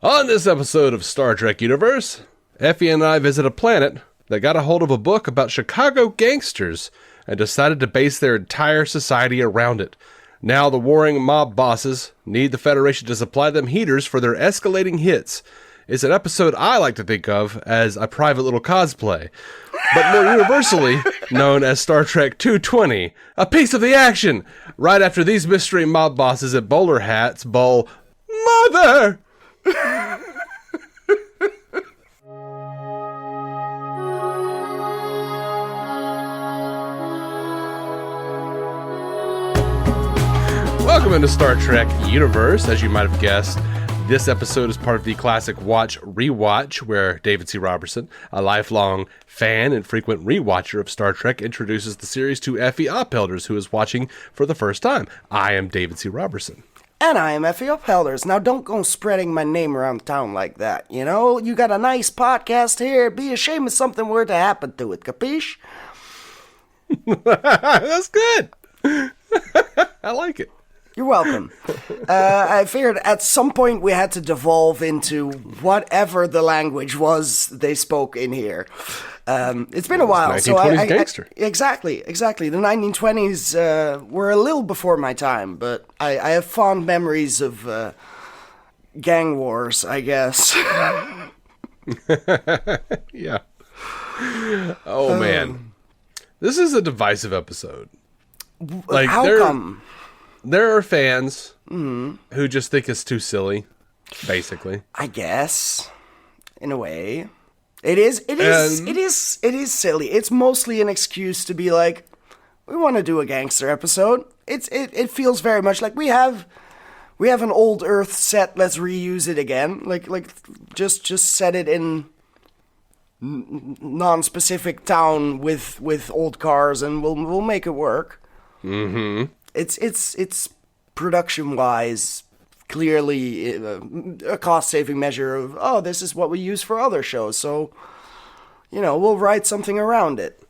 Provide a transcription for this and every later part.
On this episode of Star Trek Universe, Effie and I visit a planet that got a hold of a book about Chicago gangsters and decided to base their entire society around it. Now the warring mob bosses need the Federation to supply them heaters for their escalating hits. It's an episode I like to think of as a Private Little Cosplay, but more universally known as Star Trek 220, a piece of the action, right after these mystery mob bosses at bowler hats bowl Mother! Welcome into Star Trek Universe. As you might have guessed, this episode is part of the classic Watch Rewatch, where David C. Robertson, a lifelong fan and frequent rewatcher of Star Trek, introduces the series to Effie Uphelders, who is watching for the first time. I am David C. Robertson. And I am Effie Uphelders. Now, don't go spreading my name around town like that, you know? You got a nice podcast here. It'd be a shame if something were to happen to it, capiche? That's good. I like it. You're welcome. I figured at some point we had to devolve into whatever the language was they spoke in here. It's been a while. 1920s gangster. Exactly. The 1920s were a little before my time, but I have fond memories of gang wars, I guess. Yeah. Oh, man. This is a divisive episode. Like, how come? There are fans who just think it's too silly, basically. I guess, in a way, it is silly. It's mostly an excuse to be like, we want to do a gangster episode. It feels very much like we have an old Earth set. Let's reuse it again. Like just set it in non-specific town with old cars, and we'll make it work. Mm-hmm. It's production-wise clearly a cost-saving measure of, this is what we use for other shows, so, we'll write something around it.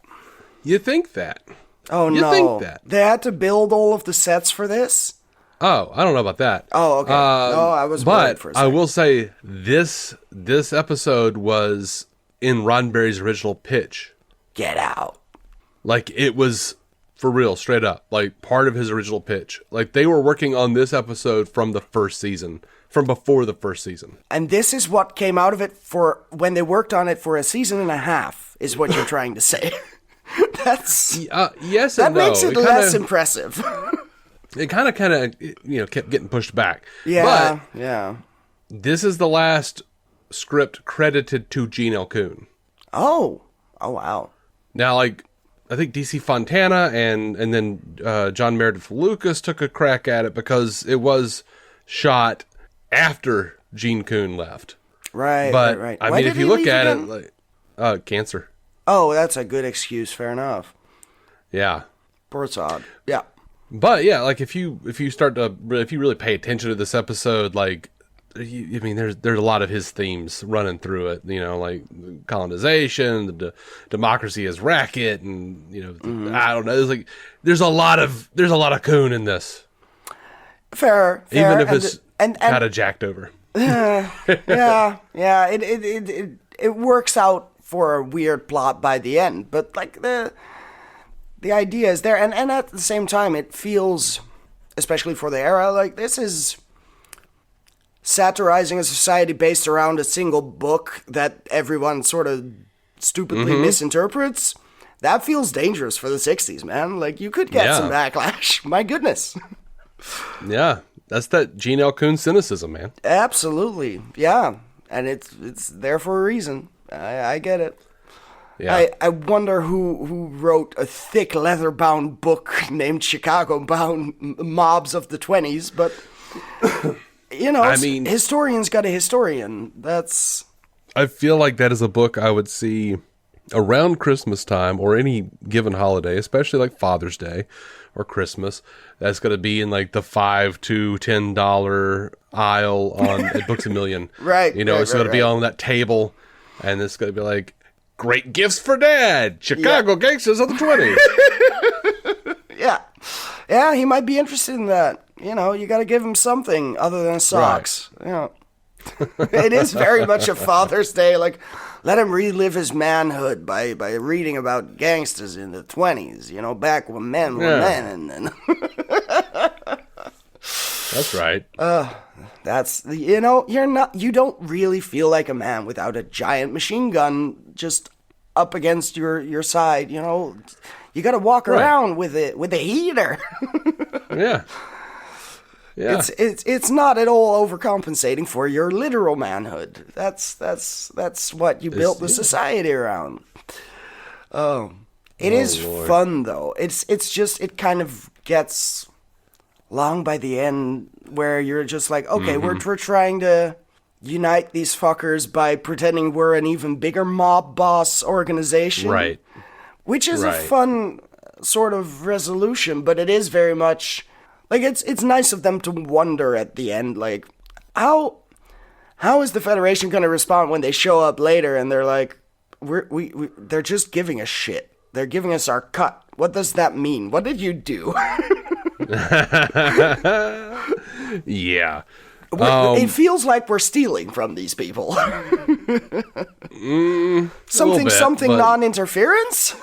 You think that? Oh, you no. Think that? They had to build all of the sets for this? Oh, I don't know about that. Oh, okay. No, I was worried for a second. I will say this episode was in Roddenberry's original pitch. Get out. Like, it was... For real, straight up. Like, part of his original pitch. Like, they were working on this episode from the first season. From before the first season. And this is what came out of it for... When they worked on it for a season and a half, is what you're trying to say. That's... yes and no. That makes it less impressive. It kind of, kept getting pushed back. Yeah, but yeah. This is the last script credited to Gene L. Coon. Oh, wow. Now, like... I think DC Fontana and then John Meredith Lucas took a crack at it because it was shot after Gene Coon left. Right, but, right. I mean, if you look at it, like, cancer. Oh, that's a good excuse. Fair enough. Yeah. Poor Todd. Yeah. But yeah, like if you really pay attention to this episode, like, I mean, there's a lot of his themes running through it, like colonization, the democracy as racket, and I don't know. There's a lot of Coon in this. Fair. Even if it's kind of jacked over. Yeah. It works out for a weird plot by the end, but like the idea is there, and at the same time, it feels, especially for the era, like this is satirizing a society based around a single book that everyone sort of stupidly misinterprets. That feels dangerous for the 60s, man. Like, you could get some backlash. My goodness. Yeah, that's that Gene L. Coon cynicism, man. Absolutely, yeah. And it's there for a reason. I get it. Yeah. I wonder who wrote a thick leather-bound book named Chicago-bound Mobs of the 20s, but... I mean, historians got a historian. I feel like that is a book I would see around Christmas time or any given holiday, especially like Father's Day or Christmas. That's going to be in like the $5 to $10 aisle at Books A Million. Right. It's going to be on that table, and it's going to be like, great gifts for Dad, Chicago gangsters of the 20s. Yeah, he might be interested in that. You got to give him something other than socks. Right. Yeah. It is very much a Father's Day. Like, let him relive his manhood by reading about gangsters in the 20s. You know, back when men were men. And That's right. That's you don't really feel like a man without a giant machine gun just up against your side. You know, you got to walk around with a heater. Yeah. Yeah. It's not at all overcompensating for your literal manhood. That's what you built the society around. It is Lord. fun though. It's just it kind of gets long by the end where you're just like, okay, we're trying to unite these fuckers by pretending we're an even bigger mob boss organization. Right. Which is a fun sort of resolution, but it is very much like it's nice of them to wonder at the end, like, how is the Federation going to respond when they show up later and they're like, they're just giving us shit. They're giving us our cut. What does that mean? What did you do? Yeah. It feels like we're stealing from these people. Something non-interference?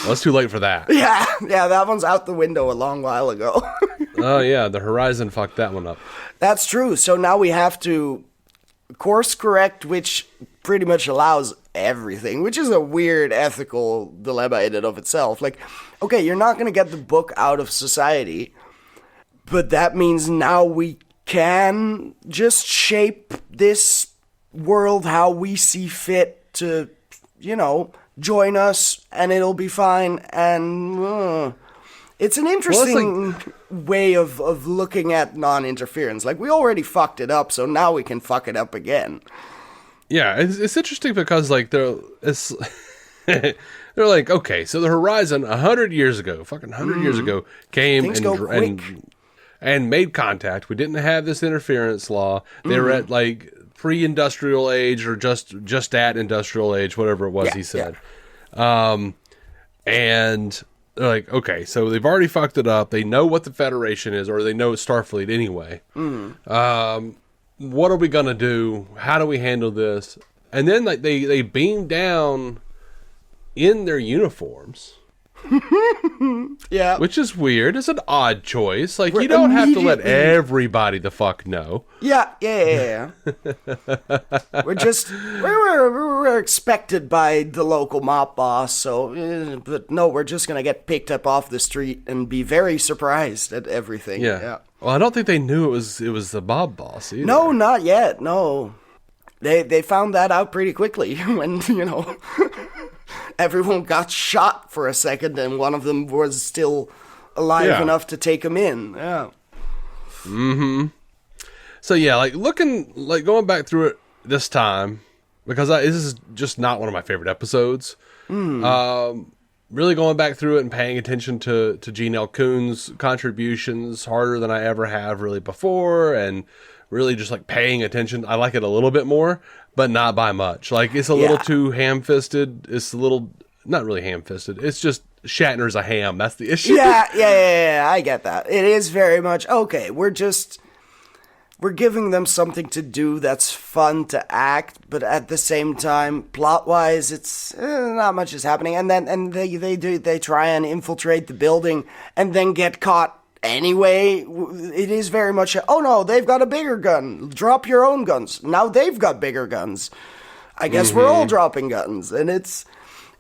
Well, it's too late for that. Yeah, that one's out the window a long while ago. Oh, yeah, the Horizon fucked that one up. That's true. So now we have to course correct, which pretty much allows everything, which is a weird ethical dilemma in and of itself. Like, okay, you're not going to get the book out of society, but that means now we can just shape this world how we see fit to, join us and it'll be fine. And it's an interesting way of looking at non-interference. Like, we already fucked it up, so now we can fuck it up again. Yeah, it's interesting because, like, they're like, okay, so the Horizon 100 years ago, fucking 100 years ago, came and made contact. We didn't have this interference law. They were at, like, pre-industrial age or just at industrial age, whatever it was he said. Yeah. And they're like, okay, so they've already fucked it up. They know what the Federation is, or they know it's Starfleet anyway. What are we going to do? How do we handle this? And then like they beam down in their uniforms. Yeah. Which is weird. It's an odd choice. Like, you don't have to let everybody the fuck know. Yeah. we're expected by the local mob boss, so, but no, we're just going to get picked up off the street and be very surprised at everything. Yeah. Well, I don't think they knew it was the mob boss either. No, not yet. No. They found that out pretty quickly when, everyone got shot for a second and one of them was still alive enough to take him in. Yeah. Mm-hmm. So yeah, going back through it this time, because this is just not one of my favorite episodes. Really going back through it and paying attention to Gene L. Coon's contributions harder than I ever have really before, and really just like paying attention. I like it a little bit more, but not by much. Like, it's a little too ham-fisted. It's a little, not really ham-fisted. It's just Shatner's a ham. That's the issue. Yeah, I get that. It is very much, okay, we're giving them something to do that's fun to act, but at the same time, plot-wise, it's not much is happening. And then they try and infiltrate the building and then get caught anyway. It is very much oh no, they've got a bigger gun. Drop your own guns. Now they've got bigger guns. I guess we're all dropping guns, and it's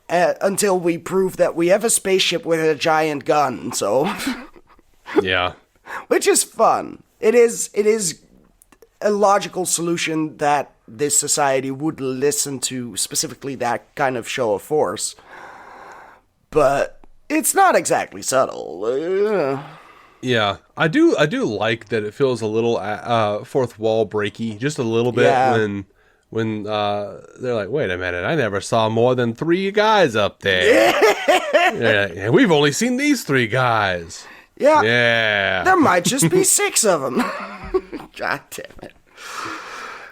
until we prove that we have a spaceship with a giant gun. So yeah, which is fun. It is a logical solution that this society would listen to, specifically that kind of show of force. But it's not exactly subtle. Yeah, I do like that it feels a little fourth wall breaky, just a little bit when they're like, wait a minute, I never saw more than 3 guys up there. Yeah, we've only seen these 3 guys. Yeah. There might just be 6 of them. God damn it.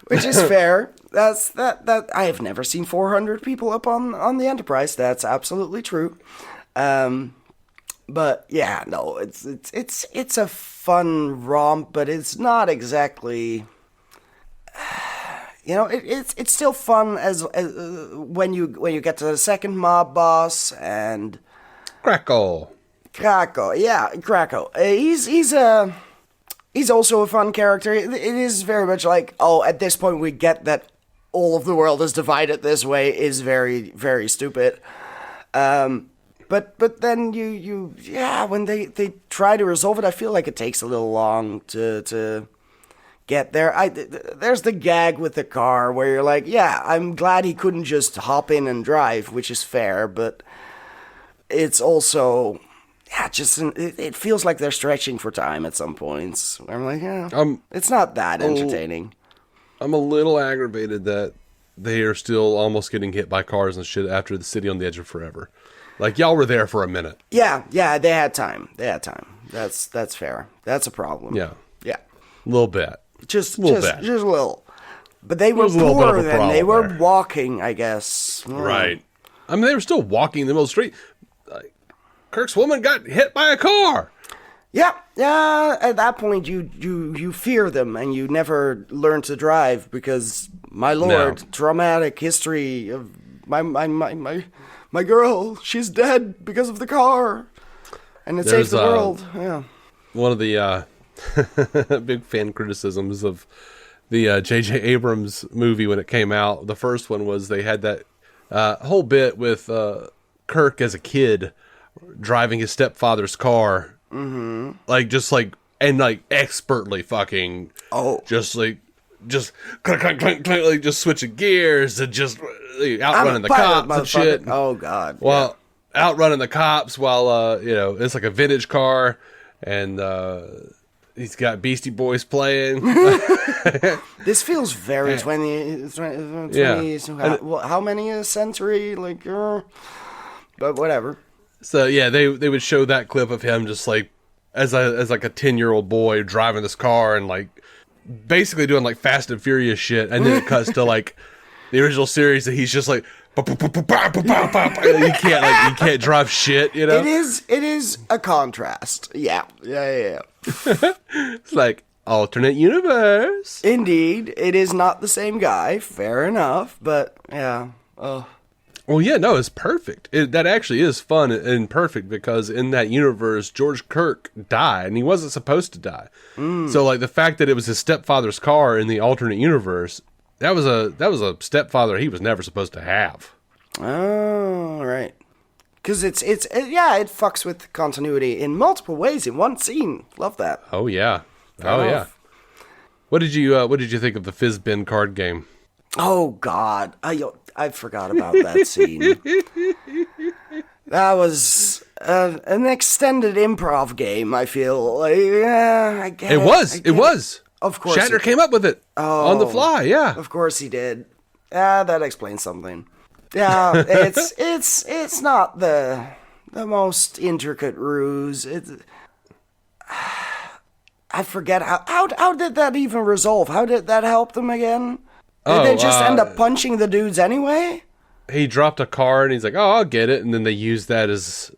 Which is fair. That I have never seen 400 people up on the Enterprise. That's absolutely true. But yeah, no, it's a fun romp, but it's not exactly it's still fun as when you get to the second mob boss and Krakow. Krakow. He's also a fun character. It is very much like, at this point we get that all of the world is divided this way is very, very stupid. But then when they try to resolve it, I feel like it takes a little long to get there. There's the gag with the car where you're like, I'm glad he couldn't just hop in and drive, which is fair, but it's also... it feels like they're stretching for time at some points. I'm like, it's not that entertaining. I'm a little aggravated that they are still almost getting hit by cars and shit after the City on the Edge of Forever. Like, y'all were there for a minute. Yeah, they had time. That's fair. That's a problem. Yeah. A little bit. Just a little. But they were poorer then. They were walking, I guess. Right. I mean, they were still walking in the middle of the street. Kirk's woman got hit by a car. Yeah. At that point, you fear them, and you never learn to drive because, my lord, traumatic history of my girl. She's dead because of the car, and it saves the world. Yeah. One of the big fan criticisms of the J.J. Abrams movie when it came out. The first one was they had that whole bit with Kirk as a kid driving his stepfather's car, expertly fucking, just clink, clink, clink, clink, like just switching gears and just outrunning the cops and shit. Oh god! Well, outrunning the cops while it's like a vintage car, and he's got Beastie Boys playing. This feels very 20. Yeah. How many a century? But whatever. So yeah, they would show that clip of him just like as a 10-year-old boy driving this car and like basically doing like Fast and Furious shit, and then it cuts to like the original series that he's just like you can't drive shit, you know. It is a contrast. Yeah. It's like alternate universe. Indeed, it is not the same guy. Fair enough, but yeah. Well, yeah, no, it's perfect. That actually is fun and perfect because in that universe, George Kirk died, and he wasn't supposed to die. So, like, the fact that it was his stepfather's car in the alternate universe, that was a stepfather he was never supposed to have. Oh, right. Because it fucks with continuity in multiple ways in one scene. Love that. Oh yeah, yeah. What did you think of the Fizzbin card game? Oh God, I forgot about that scene. That was an extended improv game. I feel like, I guess it was. Of course, Shatner came up with it on the fly. Yeah, of course he did. That explains something. Yeah, it's not the most intricate ruse. I forget how did that even resolve? How did that help them again? Did they just end up punching the dudes anyway? He dropped a card and he's like, "Oh, I'll get it," and then they used that as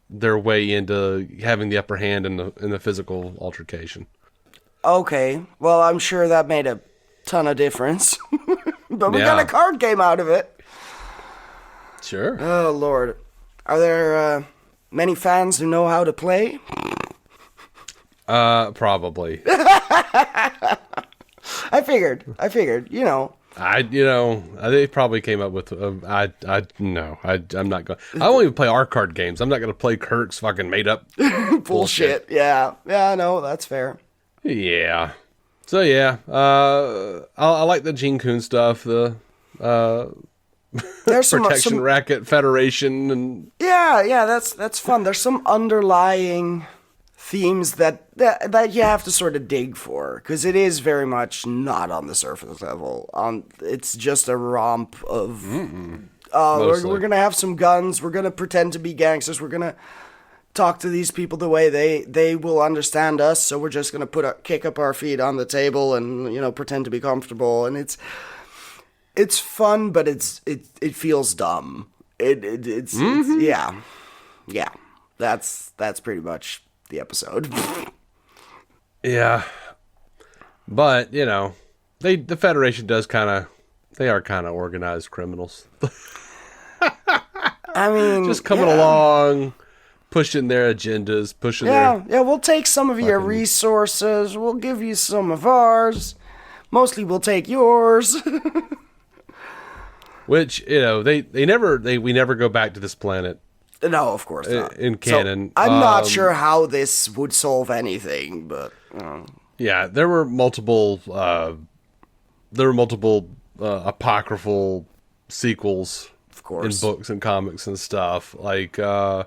their way into having the upper hand in the physical altercation. Okay, well, I'm sure that made a ton of difference, but we got a card game out of it. Sure. Oh Lord, are there many fans who know how to play? Probably. I figured, you know. They probably came up with, I'm not going, I won't even play our card games. I'm not going to play Kirk's fucking made up bullshit. Yeah, no, that's fair. Yeah. So yeah, I like the Gene Coon stuff, the, there's Protection Racket Federation and... Yeah, that's fun. There's some underlying themes that you have to sort of dig for, because it is very much not on the surface level. It's just a romp of we're gonna have some guns, we're gonna pretend to be gangsters, we're gonna talk to these people the way they will understand us, so we're just gonna kick up our feet on the table and pretend to be comfortable, and it's fun, but it feels dumb. It's yeah. That's pretty much the episode. Yeah, but the Federation does kind of They are kind of organized criminals. I mean, just coming along, pushing their agendas, pushing their... Yeah, we'll take some of your resources. We'll give you some of ours. Mostly we'll take yours. Which, we never go back to this planet. No, of course not. In canon. So, I'm not sure how this would solve anything, but... Yeah, there were multiple apocryphal sequels, of course, in books and comics and stuff. Like, I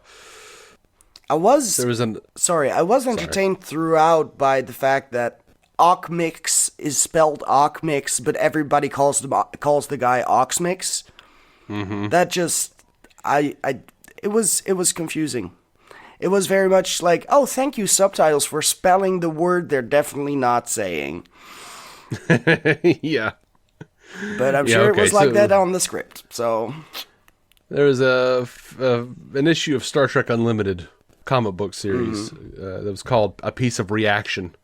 was entertained throughout by the fact that Ockmix is spelled Ockmix, but everybody calls the guy Oxmix. Mm-hmm. That just, it was confusing. It was very much like, oh, thank you, subtitles, for spelling the word they're definitely not saying. Yeah. But I'm sure it was like that on the script, so... There was an issue of Star Trek Unlimited comic book series that was called A Piece of Reaction.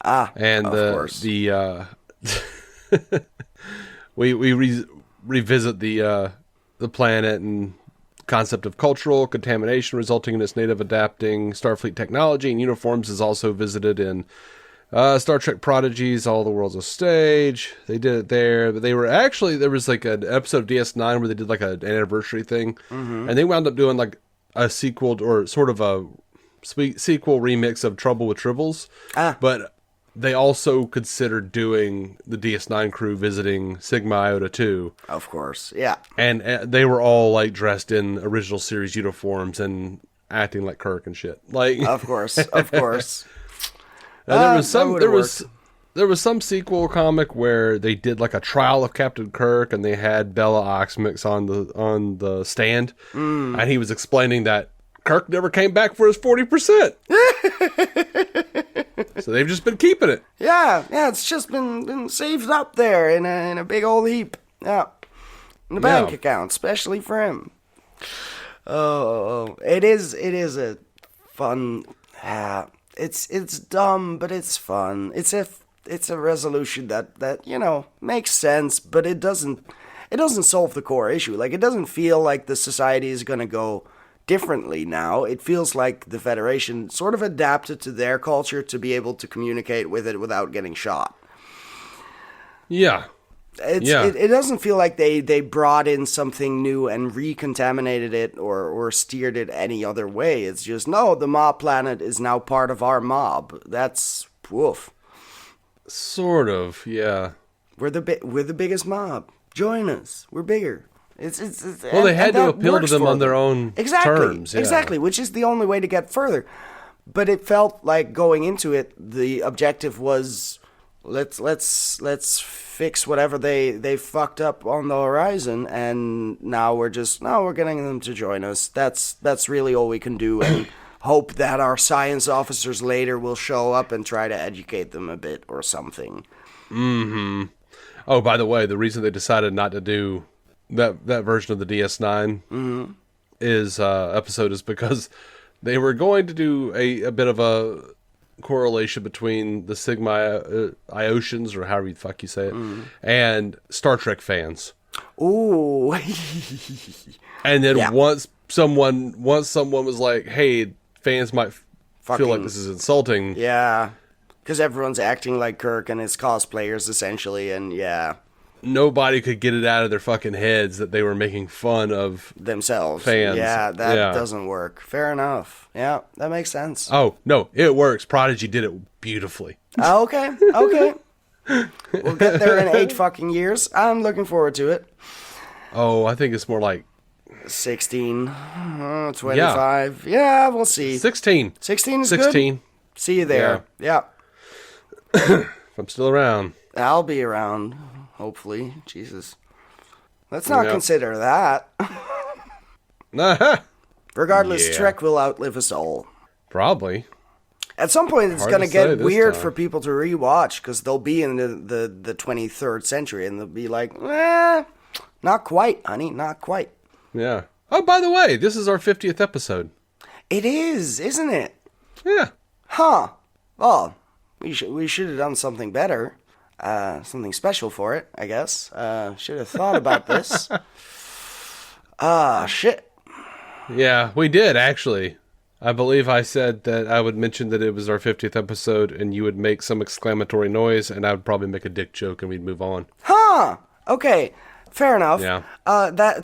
And of course. We revisit the planet and concept of cultural contamination resulting in its native adapting Starfleet technology and uniforms is also visited in Star Trek Prodigy's All the World's a Stage. They did it there, but there was like an episode of DS9 where they did like an anniversary thing, and they wound up doing like a sequel or sort of a sequel remix of Trouble with Tribbles, but they also considered doing the DS9 crew visiting Sigma Iotia II. Of course, yeah. And they were all like dressed in original series uniforms and acting like Kirk and shit. Like, of course. And there was some sequel comic where they did like a trial of Captain Kirk and they had Bella Oxmix on the stand, and he was explaining that Kirk never came back for his 40%. So they've just been keeping it. Yeah, it's just been saved up there in a big old heap. Yeah, in the bank account, especially for him. Oh, it is a fun. It's dumb, but it's fun. It's a resolution that makes sense, but it doesn't solve the core issue. Like, it doesn't feel like the society is gonna go differently now. It feels like the Federation sort of adapted to their culture to be able to communicate with it without getting shot. Yeah. It doesn't feel like they brought in something new and recontaminated it or steered it any other way. It's just, no, the mob planet is now part of our mob. That's woof. Sort of, yeah. We're the biggest mob. Join us. We're bigger. They had to appeal to them on their own terms. Yeah. Exactly, which is the only way to get further. But it felt like going into it, the objective was let's fix whatever they fucked up on the horizon, and now we're getting them to join us. That's really all we can do, and hope that our science officers later will show up and try to educate them a bit or something. Mm-hmm. Oh, by the way, the reason they decided not to do that version of the DS9 episode is because they were going to do a bit of a correlation between the Sigma Iotians, or however the fuck you say it, and Star Trek fans. Ooh. And then once someone was like, hey, fans might feel like this is insulting. Yeah. Because everyone's acting like Kirk and his cosplayers, essentially, and yeah. Nobody could get it out of their fucking heads that they were making fun of themselves. Fans. Yeah, that doesn't work. Fair enough. Yeah, that makes sense. Oh, no, it works. Prodigy did it beautifully. Okay. We'll get there in 8 fucking years. I'm looking forward to it. Oh, I think it's more like 16, 25. Yeah, we'll see. 16. 16 is 16. Good. See you there. Yeah. If I'm still around. I'll be around. Hopefully. Jesus. Let's not consider that. Regardless, Trek will outlive us all. Probably. At some point, it's going to get weird for people to rewatch, because they'll be in the 23rd century, and they'll be like, not quite, honey, not quite. Yeah. Oh, by the way, this is our 50th episode. It is, isn't it? Yeah. Huh. Well, we should have done something better. something special for it, I guess. Should have thought about this. Shit. Yeah, we did, actually. I believe I said that I would mention that it was our 50th episode, and you would make some exclamatory noise, and I would probably make a dick joke, and we'd move on. Huh! Okay, fair enough. Yeah.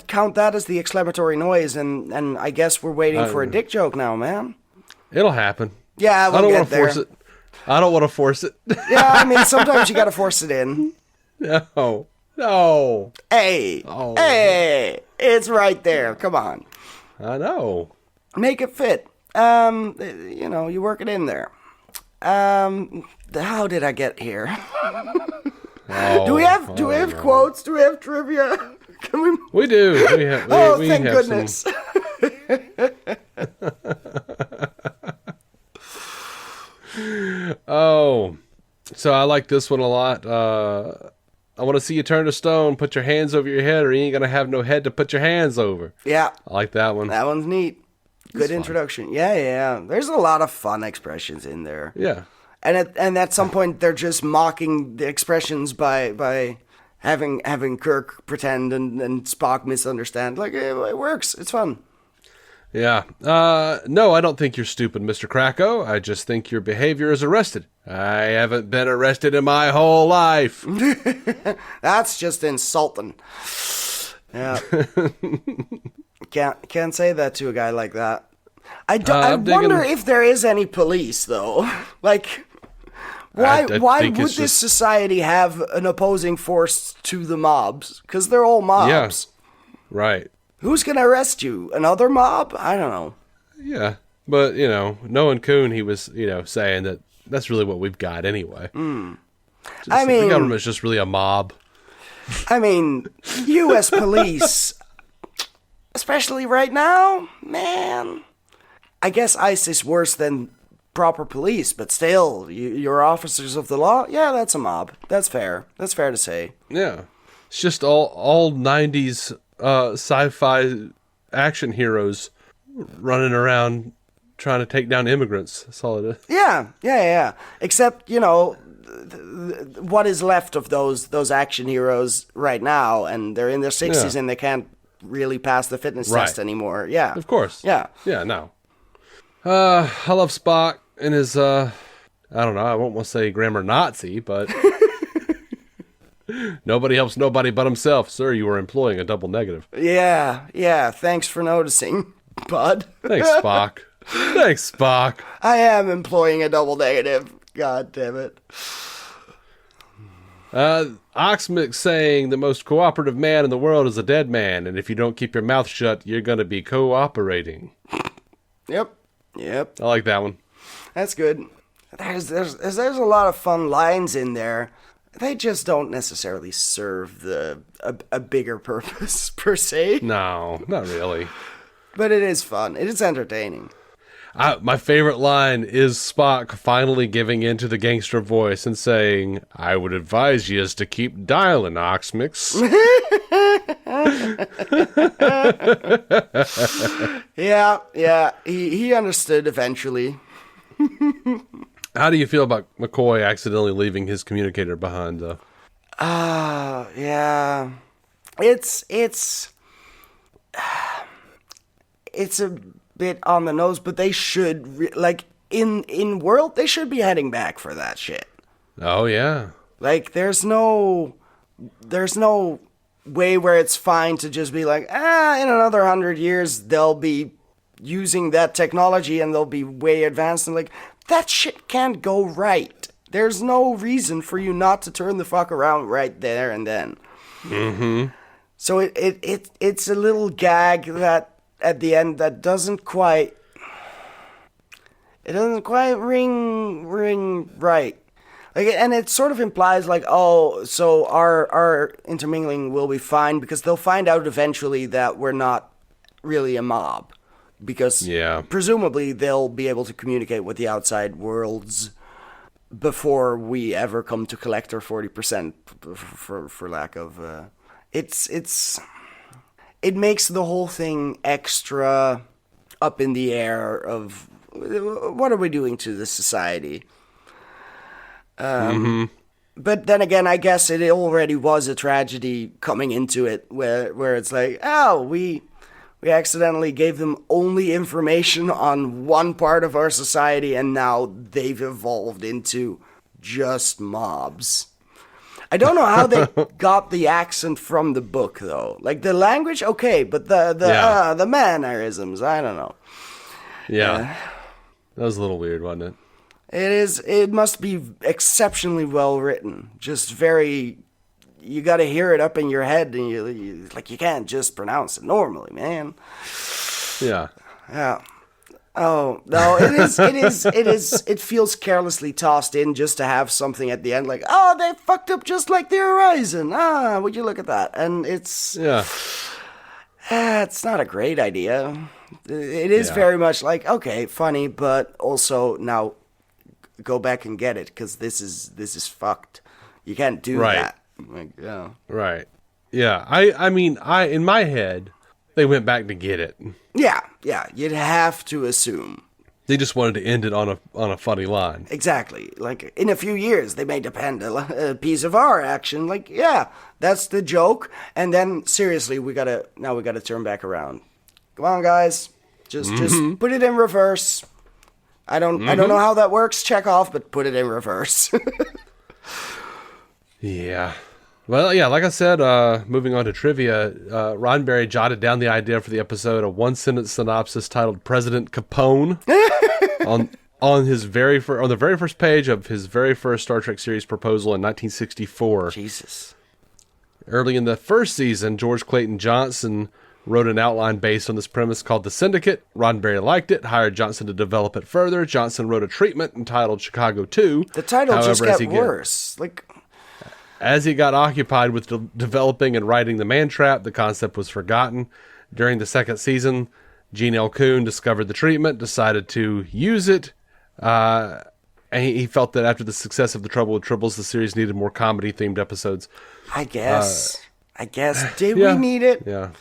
Count that as the exclamatory noise, and I guess we're waiting for a dick joke now, man. It'll happen. Yeah, I don't want to force it. I don't want to force it. Yeah, I mean, sometimes you gotta force it in. No. Hey! Oh. Hey! It's right there, come on. I know. Make it fit. You work it in there. How did I get here? Do we have quotes? Do we have trivia? Can we? We do. We thank have goodness. Oh, so I like this one a lot. I want to see you turn to stone. Put your hands over your head, or you ain't gonna have no head to put your hands over. Yeah, I like that one. That one's neat. Good introduction. Fun. Yeah. There's a lot of fun expressions in there. Yeah. And at some point they're just mocking the expressions by having Kirk pretend and Spock misunderstand. Like it works. It's fun. Yeah. No, I don't think you're stupid, Mr. Krakow. I just think your behavior is arrested. I haven't been arrested in my whole life. That's just insulting. Yeah. Can't say that to a guy like that. I wonder if there is any police though. Like, why would this society have an opposing force to the mobs? Because they're all mobs. Yeah. Right. Who's gonna arrest you? Another mob? I don't know. Yeah, but knowing Kuhn, he was saying that that's really what we've got anyway. The government's just really a mob. I mean, U.S. police, especially right now, man. I guess ICE is worse than proper police, but still, you're officers of the law. Yeah, that's a mob. That's fair. That's fair to say. Yeah, it's just all 90s sci-fi action heroes running around trying to take down immigrants. That's all it is. Yeah. Except, what is left of those action heroes right now, and they're in their 60s and they can't really pass the fitness test anymore. Yeah. Of course. Yeah. Yeah, no. I love Spock and his, I don't know, I won't want to say grammar Nazi, but nobody helps nobody but himself. Sir, you are employing a double negative. Yeah. Thanks for noticing, bud. Thanks, Spock. I am employing a double negative. God damn it. Oxmick saying the most cooperative man in the world is a dead man, and if you don't keep your mouth shut, you're going to be cooperating. Yep. I like that one. That's good. There's a lot of fun lines in there. They just don't necessarily serve a bigger purpose, per se. No, not really. But it is fun. It is entertaining. My favorite line is Spock finally giving in to the gangster voice and saying, I would advise you to keep dialing, Oxmix. Yeah. He understood eventually. How do you feel about McCoy accidentally leaving his communicator behind, though? Yeah. It's a bit on the nose, but they should, in World, they should be heading back for that shit. Oh, yeah. Like, there's no way where it's fine to just be like, in another 100 years, they'll be using that technology and they'll be way advanced. And like, that shit can't go right. There's no reason for you not to turn the fuck around right there and then. Mm-hmm. So it's a little gag that at the end that doesn't quite ring right. Like, and it sort of implies like, oh, so our intermingling will be fine because they'll find out eventually that we're not really a mob. Because presumably they'll be able to communicate with the outside worlds before we ever come to collect our 40% for lack of it makes the whole thing extra up in the air of what are we doing to this society? But then again, I guess it already was a tragedy coming into it, where it's like, oh, we accidentally gave them only information on one part of our society, and now they've evolved into just mobs. I don't know how they got the accent from the book, though. Like, the language, okay, but the mannerisms, I don't know. Yeah. That was a little weird, wasn't it? It must be exceptionally well written. Just very, you gotta hear it up in your head, and you can't just pronounce it normally, man. Yeah. Yeah. Oh, no, it feels carelessly tossed in just to have something at the end, like, oh, they fucked up just like the Horizon. Would you look at that? And it's not a great idea. It is very much like, okay, funny, but also now go back and get it, because this is fucked. You can't do that. Like, yeah. Right. Yeah. I mean, in my head, they went back to get it. Yeah. You'd have to assume. They just wanted to end it on a funny line. Exactly. Like, in a few years, they may depend a piece of our action. Like, yeah, that's the joke. And then, seriously, we gotta turn back around. Come on, guys. Just put it in reverse. I don't know how that works, Chekhov, but put it in reverse. Yeah. Well, yeah, like I said, moving on to trivia, Roddenberry jotted down the idea for the episode, a one-sentence synopsis titled President Capone, on the very first page of his very first Star Trek series proposal in 1964. Jesus. Early in the first season, George Clayton Johnson wrote an outline based on this premise called The Syndicate. Roddenberry liked it, hired Johnson to develop it further. Johnson wrote a treatment entitled Chicago II. The title just got worse. As he got occupied with developing and writing The Man Trap, the concept was forgotten. During the second season, Gene L. Coon discovered the treatment, decided to use it, and he felt that after the success of The Trouble with Tribbles, the series needed more comedy-themed episodes. I guess. Did we need it? Yeah.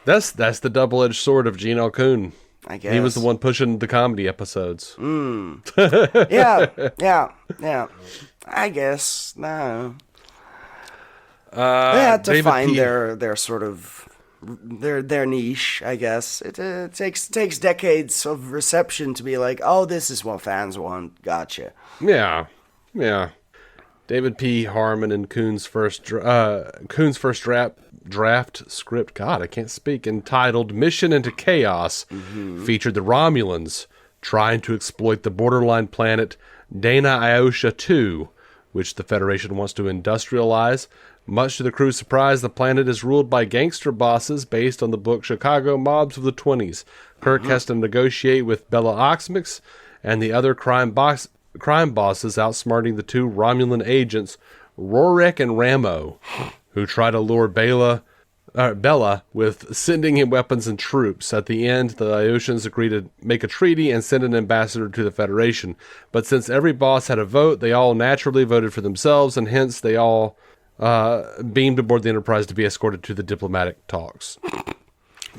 That's the double-edged sword of Gene L. Coon. I guess. He was the one pushing the comedy episodes. Yeah. I guess. No. They had to find their sort of their niche, I guess. It takes decades of reception to be like, oh, this is what fans want. Gotcha. Yeah. David P. Harmon and Coon's first draft script, God, I can't speak, entitled Mission into Chaos, featured the Romulans trying to exploit the borderline planet Sigma Iotia II, which the Federation wants to industrialize. Much to the crew's surprise, the planet is ruled by gangster bosses based on the book Chicago Mobs of the 20s. Kirk has to negotiate with Bella Oxmix and the other crime bosses, outsmarting the two Romulan agents, Rorek and Ramo, who try to lure Bella with sending him weapons and troops. At the end, the Iotians agree to make a treaty and send an ambassador to the Federation. But since every boss had a vote, they all naturally voted for themselves, and hence they all beamed aboard the Enterprise to be escorted to the diplomatic talks.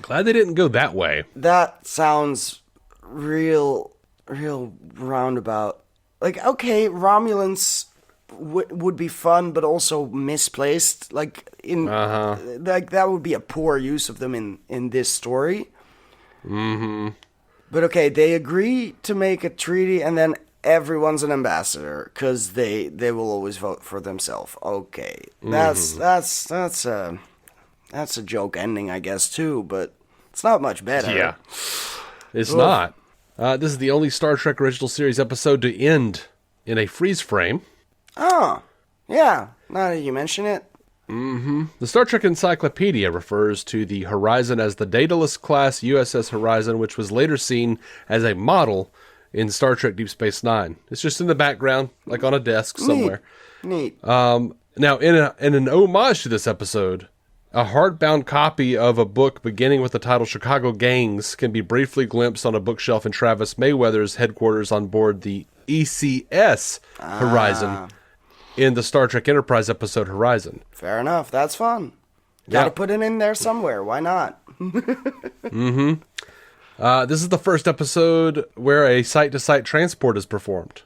Glad they didn't go that way. That sounds real roundabout. Like, okay, Romulans would be fun, but also misplaced. Like that would be a poor use of them in this story. But okay, they agree to make a treaty, and then everyone's an ambassador because they will always vote for themselves. Okay, that's a joke ending, I guess, too. But it's not much better. Yeah, it's not. This is the only Star Trek original series episode to end in a freeze frame. Oh, yeah. Now that you mention it. The Star Trek Encyclopedia refers to the Horizon as the Daedalus class USS Horizon, which was later seen as a model in Star Trek Deep Space Nine. It's just in the background, like on a desk somewhere. Neat. Now, in an homage to this episode, a hardbound copy of a book beginning with the title Chicago Gangs can be briefly glimpsed on a bookshelf in Travis Mayweather's headquarters on board the ECS Horizon in the Star Trek Enterprise episode Horizon. Fair enough. That's fun. Gotta put it in there somewhere. Why not? This is the first episode where a site-to-site transport is performed.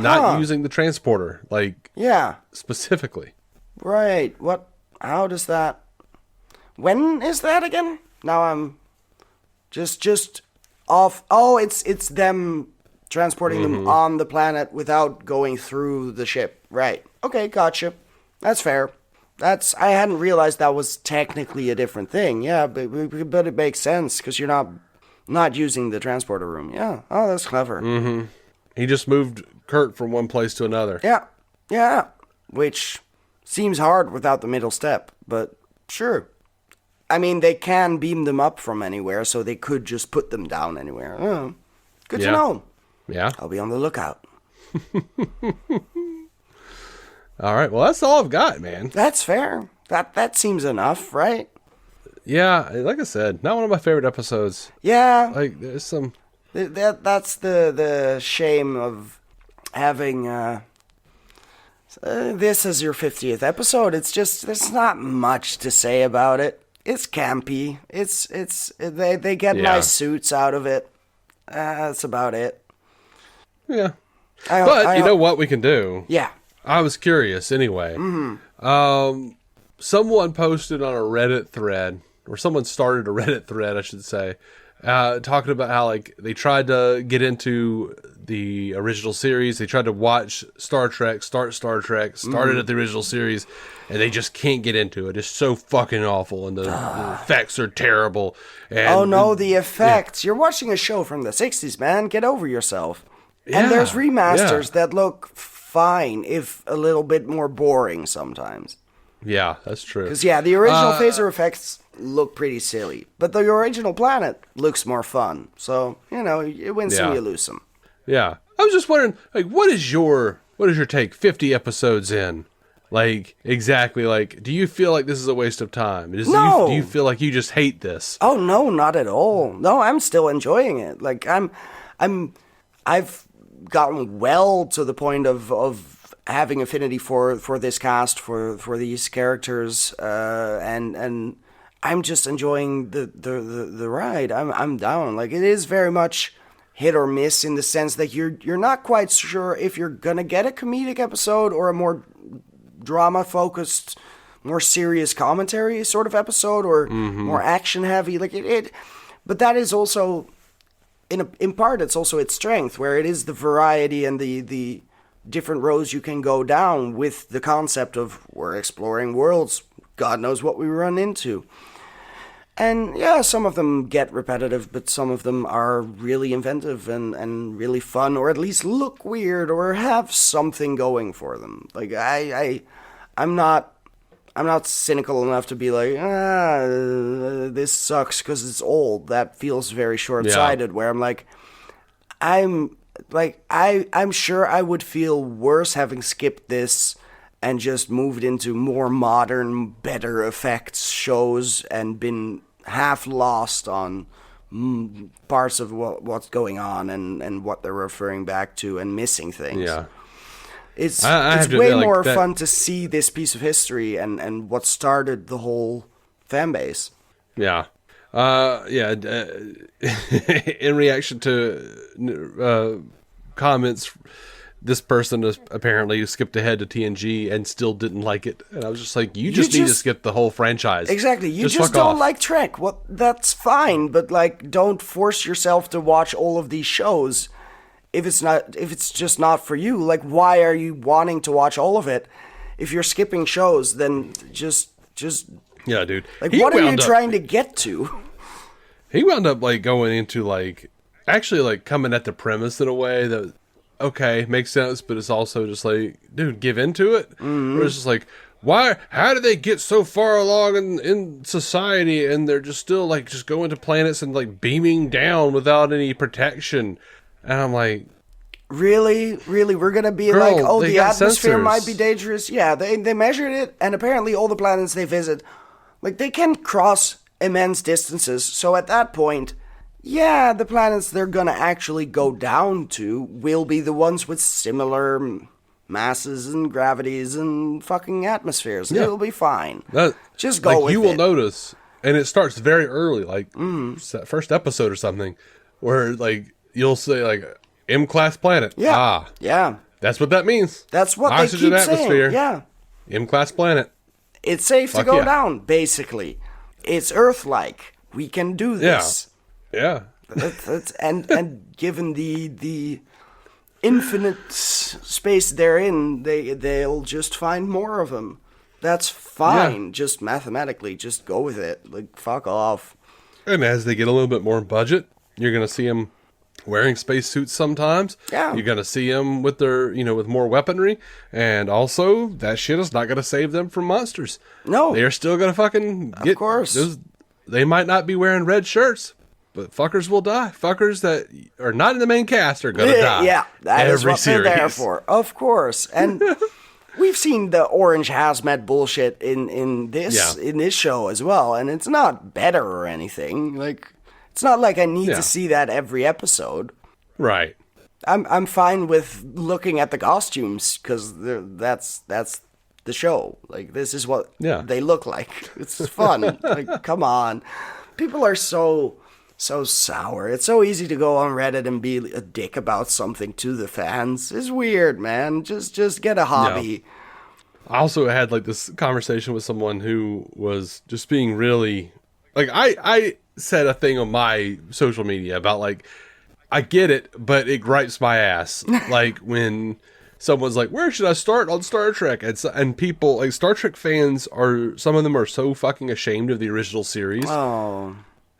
not using the transporter, like, yeah, specifically. right. How does that, when is that again? Now I'm just off. Oh, it's them transporting them on the planet without going through the ship. Right. Okay, gotcha. That's fair. I hadn't realized that was technically a different thing. Yeah, but it makes sense because you're not using the transporter room. Yeah. Oh, that's clever. Mm-hmm. He just moved Kurt from one place to another. Yeah. Yeah. Which seems hard without the middle step, but sure. I mean, they can beam them up from anywhere, so they could just put them down anywhere. Oh, good to know. Yeah. I'll be on the lookout. All right. Well, that's all I've got, man. That's fair. That seems enough, right? Yeah. Like I said, not one of my favorite episodes. Yeah. Like, there's some... That's the shame of having this as your 50th episode. It's just, there's not much to say about it. It's campy. They get nice suits out of it. That's about it. Yeah. But you know what we can do? Yeah. I was curious anyway. Mm-hmm. Someone posted on a Reddit thread, or someone started a Reddit thread, I should say, talking about how, like, they tried to get into the original series. They tried to watch Star Trek, started at the original series, and they just can't get into it. It's so fucking awful, and the effects are terrible. And the effects. Yeah. You're watching a show from the 60s, man. Get over yourself. Yeah, and there's remasters that look fine, if a little bit more boring sometimes. Yeah, that's true. Because, the original phaser effects look pretty silly, but the original planet looks more fun. So, you win some, you lose some. Yeah. I was just wondering, like, what is your take 50 episodes in? Like, exactly, like, do you feel like this is a waste of time? No. Do you feel like you just hate this? Oh, no, not at all. No, I'm still enjoying it. Like, I've gotten well to the point of having affinity for this cast, for these characters, and I'm just enjoying the ride. I'm down. Like, it is very much hit or miss in the sense that you're not quite sure if you're gonna get a comedic episode or a more drama focused, more serious commentary sort of episode, or more action heavy. Like it. But that is also, in part, it's also its strength, where it is the variety and the different roads you can go down with the concept of we're exploring worlds. God knows what we run into. And some of them get repetitive, but some of them are really inventive and really fun, or at least look weird, or have something going for them. Like I'm not cynical enough to be like, this sucks because it's old. That feels very short-sighted. Where I'm sure I would feel worse having skipped this and just moved into more modern, better effects shows and been half lost on parts of what's going on and what they're referring back to and missing things. Yeah. It's way more fun to see this piece of history and what started the whole fan base. Yeah. In reaction to comments, this person has apparently skipped ahead to TNG and still didn't like it. And I was just like, you just need to skip the whole franchise. Exactly. You just don't like Trek. Well, that's fine, but like, don't force yourself to watch all of these shows if it's just not for you. Like, why are you wanting to watch all of it? If you're skipping shows, then just yeah, dude. Like, what are you trying to get to? He wound up like going into like actually like coming at the premise in a way that, okay, makes sense, but it's also just like, dude, give into it. Where it's just like, how do they get so far along in society and they're just still like just going to planets and like beaming down without any protection? And I'm like, really, we're gonna be like, oh, the atmosphere might be dangerous. Yeah, they measured it, and apparently all the planets they visit, like, they can cross immense distances. So at that point, yeah, the planets they're gonna actually go down to will be the ones with similar masses and gravities and fucking atmospheres. Yeah. It'll be fine. Just go with it. You will notice, and it starts very early, like first episode or something, where like you'll say like M-class planet. Yeah. Yeah. That's what that means. That's what Oxygen they keep atmosphere. saying. Yeah. M-class planet. It's safe to go yeah. down, basically. It's Earth-like. We can do this. Yeah. And given the infinite space they're in, they'll just find more of them. That's fine. Yeah. Just mathematically, just go with it. Like, fuck off. And as they get a little bit more budget, you're going to see them wearing spacesuits sometimes. Yeah. You're going to see them with their, with more weaponry. And also, that shit is not going to save them from monsters. No. They are still going to fucking get... Of course. They might not be wearing red shirts, but fuckers will die. Fuckers that are not in the main cast are going to die. Yeah, that is what series. they're there for. Of course. And we've seen the orange hazmat bullshit in this show as well, and it's not better or anything. Like, it's not like I need to see that every episode. Right. I'm fine with looking at the costumes because that's the show. Like, this is what they look like. It's fun. Like, come on. People are so sour. It's so easy to go on Reddit and be a dick about something to the fans. It's weird, man. Just get a hobby. I also had like this conversation with someone who was just being really like I said a thing on my social media about like I get it, but it gripes my ass. Like when someone's like, "Where should I start on Star Trek?" And people like Star Trek fans some of them are so fucking ashamed of the original series. Oh.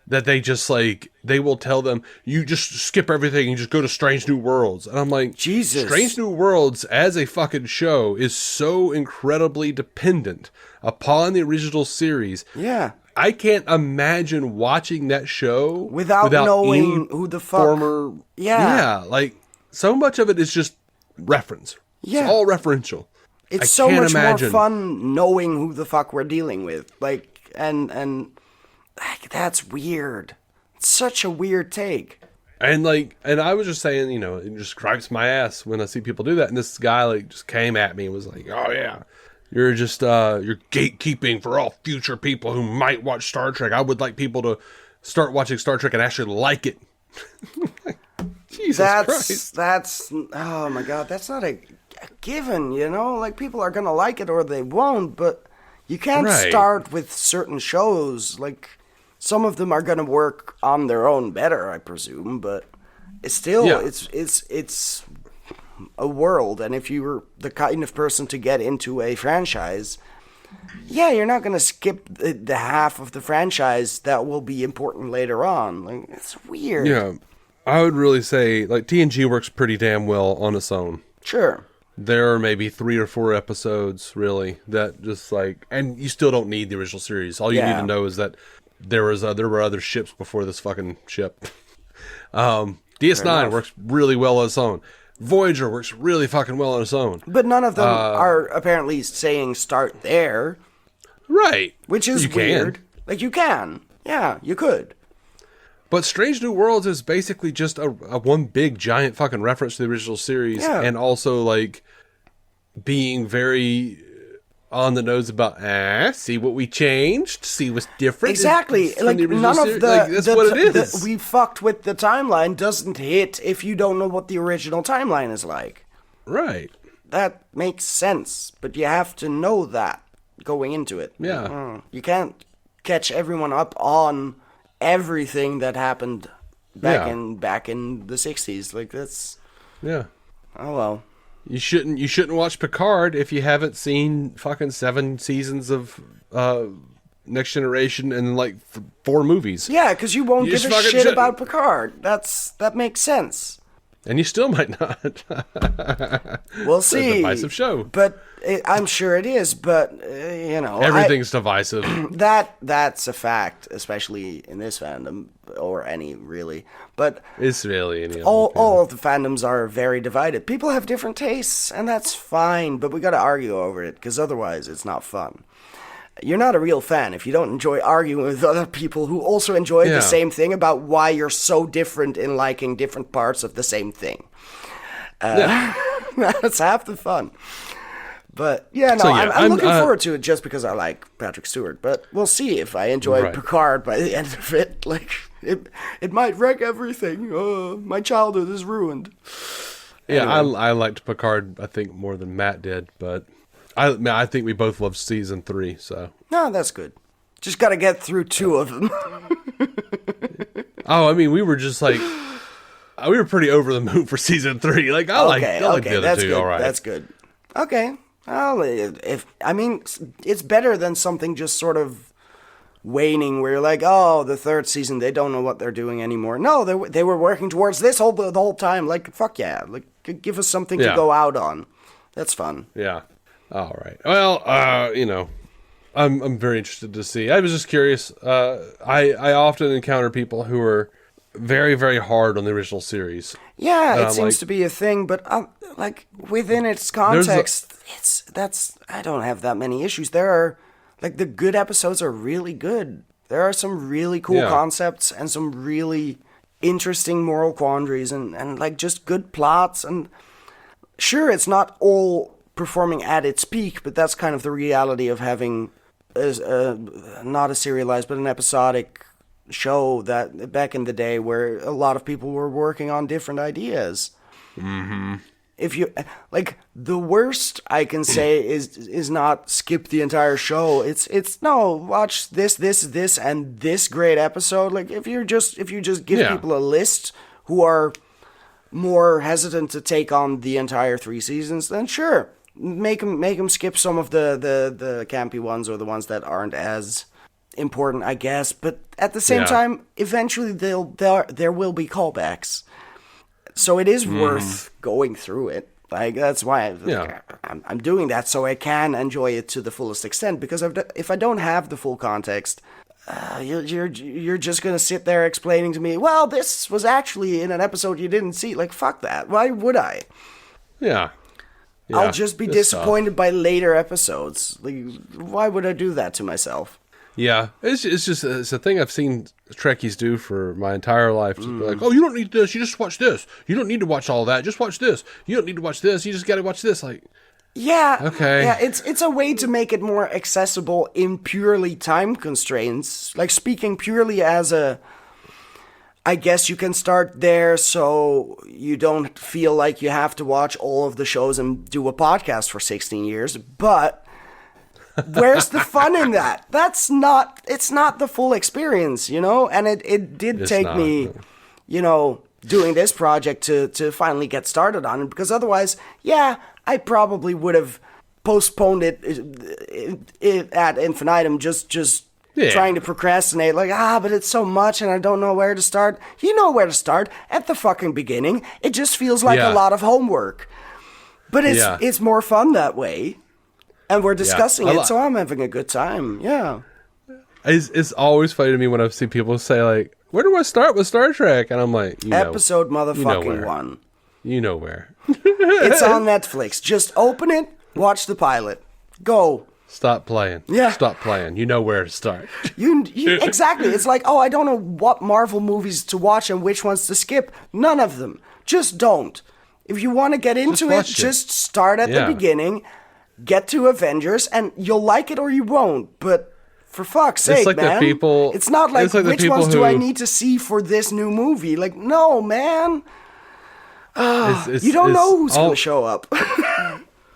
That they just like, they will tell them, you just skip everything and just go to Strange New Worlds. And I'm like, Jesus. Strange New Worlds as a fucking show is so incredibly dependent upon the original series. Yeah. I can't imagine watching that show without knowing who the fuck. Yeah. Like, so much of it is just reference. Yeah. It's all referential. It's so much more fun knowing who the fuck we're dealing with. Like, and that's weird. It's such a weird take. And I was just saying, it just gripes my ass when I see people do that. And this guy like just came at me and was like, "Oh yeah, you're just you're gatekeeping for all future people who might watch Star Trek. I would like people to start watching Star Trek and actually like it." Jesus Christ. That's oh my God, that's not a given, Like, people are gonna like it or they won't, but you can't start with certain shows. Like, some of them are gonna work on their own better, I presume, but it's still it's a world, and if you're the kind of person to get into a franchise, you're not gonna skip the half of the franchise that will be important later on. Like, it's weird. Yeah, I would really say like TNG works pretty damn well on its own. Sure. There are maybe 3 or 4 episodes, really, that just like... And you still don't need the original series. All you need to know is that there were other ships before this fucking ship. DS9 works really well on its own. Voyager works really fucking well on its own. But none of them are apparently saying start there. Right. Which is weird. Like, you can. Yeah, you could. But Strange New Worlds is basically just a one big giant fucking reference to the original series, and also like being very on the nose about see what we changed, see what's different. Exactly. Like, none of that's what it is. We fucked with the timeline doesn't hit if you don't know what the original timeline is like. Right. That makes sense, but you have to know that going into it. Yeah. You can't catch everyone up on everything that happened back in the 60s. Like, that's... Yeah. Oh, well. You shouldn't watch Picard if you haven't seen fucking 7 seasons of Next Generation and like 4 movies. Yeah, because you won't give a shit about Picard. That makes sense. And you still might not. We'll see. It's a divisive show. But I'm sure it is, but, everything's divisive. That's a fact, especially in this fandom, or any, really. But it's really any all of the fandoms are very divided. People have different tastes, and that's fine, but we gotta argue over it, because otherwise it's not fun. You're not a real fan if you don't enjoy arguing with other people who also enjoy the same thing about why you're so different in liking different parts of the same thing. That's half the fun. But, I'm looking forward to it just because I like Patrick Stewart. But we'll see if I enjoy Picard by the end of it. Like, it might wreck everything. My childhood is ruined. Yeah, Anyway. I liked Picard, I think, more than Matt did, but I think we both loved season 3, so. No, that's good. Just got to get through 2 of them. Oh, I mean, we were just like, we were pretty over the moon for season 3. Like, I like the other that's 2, good. all right. That's good. Okay. Well, it's better than something just sort of waning where you're like, oh, the 3rd season, they don't know what they're doing anymore. No, they were working towards this the whole time. Like, fuck yeah. Like, give us something to go out on. That's fun. Yeah. All right. Well, I'm very interested to see. I was just curious. I often encounter people who are very, very hard on the original series. Yeah, it seems to be a thing, but like within its context, I don't have that many issues. There are like the good episodes are really good. There are some really cool concepts and some really interesting moral quandaries and like just good plots. And sure, it's not all performing at its peak, but that's kind of the reality of having not a serialized but an episodic show that back in the day where a lot of people were working on different ideas. Mm-hmm. If you like, the worst I can say is not skip the entire show. It's no, watch this and this great episode. Like if you just give people a list who are more hesitant to take on the entire 3 seasons, then sure, make them skip some of the campy ones or the ones that aren't as important, I guess. But at the same time, eventually there will be callbacks, so it is worth going through it. Like that's why I'm doing that, so I can enjoy it to the fullest extent. Because if I don't have the full context, you're just gonna sit there explaining to me, well, this was actually in an episode you didn't see. Like fuck that. Why would I? Yeah. I'll just be disappointed by later episodes. Like, why would I do that to myself? Yeah, it's a thing I've seen Trekkies do for my entire life. Just be like, oh, you don't need this. You just watch this. You don't need to watch all that. Just watch this. You don't need to watch this. You just got to watch this. Like, yeah, okay, yeah. It's a way to make it more accessible in purely time constraints. Like speaking purely as a, I guess you can start there, so you don't feel like you have to watch all of the shows and do a podcast for 16 years, but. Where's the fun in that? It's not the full experience, you know? And it did take me, you know, doing this project to finally get started on it, because otherwise, yeah, I probably would have postponed it at infinitum, just trying to procrastinate, like, but it's so much and I don't know where to start. You know where to start, at the fucking beginning. It just feels like a lot of homework. But it's more fun that way. And we're discussing it, so I'm having a good time. Yeah. It's always funny to me when I see people say, like, where do I start with Star Trek? And I'm like, Episode motherfucking 1. You know where. It's on Netflix. Just open it, watch the pilot. Go. Stop playing. Yeah. Stop playing. You know where to start. You exactly. It's like, I don't know what Marvel movies to watch and which ones to skip. None of them. Just don't. If you want to get into it, just start at the beginning. Get to Avengers, and you'll like it or you won't. But for fuck's sake, man, it's not like which ones do I need to see for this new movie? Like, no, man. You don't know who's going to show up.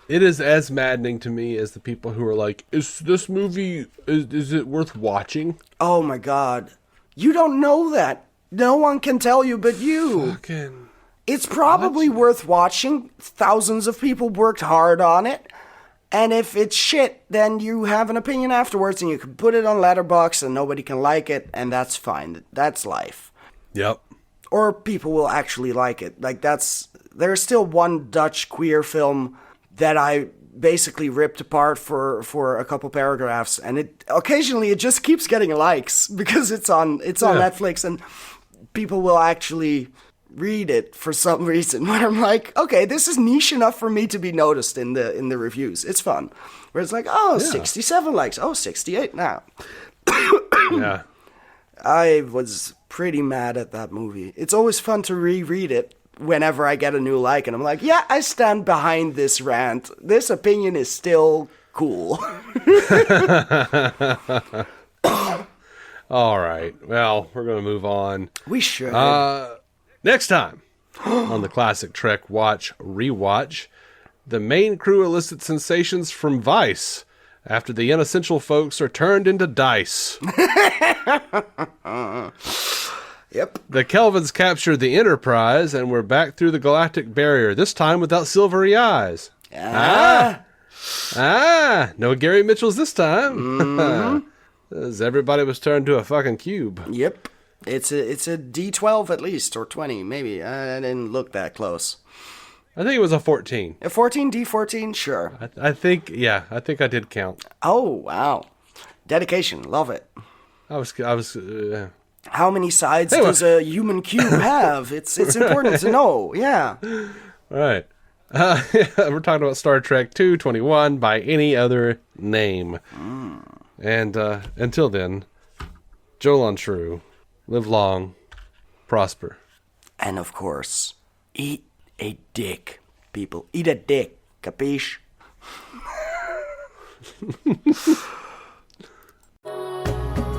It is as maddening to me as the people who are like, is this movie, is it worth watching? Oh, my God. You don't know that. No one can tell you but you. It's probably worth watching. Thousands of people worked hard on it. And if it's shit, then you have an opinion afterwards, and you can put it on Letterboxd, and nobody can like it, and that's fine. That's life. Yep. Or people will actually like it. Like there's still one Dutch queer film that I basically ripped apart for a couple paragraphs, and occasionally it just keeps getting likes because it's on Netflix, and people will actually read it for some reason, where I'm like, okay, this is niche enough for me to be noticed in the reviews. It's fun. Where it's like, 67 likes, 68 now. Yeah. I was pretty mad at that movie. It's always fun to reread it whenever I get a new like, and I'm like, yeah, I stand behind this rant. This opinion is still cool. All right. Well, we're going to move on. We should. Next time On the classic Trek Watch Rewatch, the main crew elicits sensations from Vice after the inessential folks are turned into dice. Yep. The Kelvins capture the Enterprise, and we're back through the galactic barrier, this time without silvery eyes. No Gary Mitchells this time. As everybody was turned to a fucking cube. Yep. It's a D12 at least, or 20, maybe. I didn't look that close. I think it was a 14. A 14, D14, sure. I think I did count. Oh, wow. Dedication, love it. I was. How many sides does a human cube have? It's important to know, yeah. All right. We're talking about Star Trek 221 by any other name. And until then, Joel on True, live long, prosper. And of course, eat a dick, people. Eat a dick, capiche?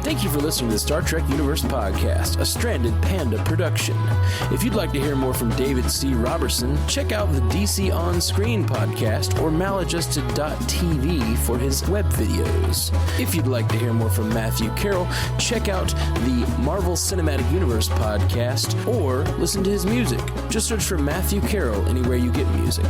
Thank you for listening to the Star Trek Universe Podcast, a Stranded Panda production. If you'd like to hear more from David C. Robertson, check out the DC On Screen podcast or maladjusted.tv for his web videos. If you'd like to hear more from Matthew Carroll, check out the Marvel Cinematic Universe podcast or listen to his music. Just search for Matthew Carroll anywhere you get music.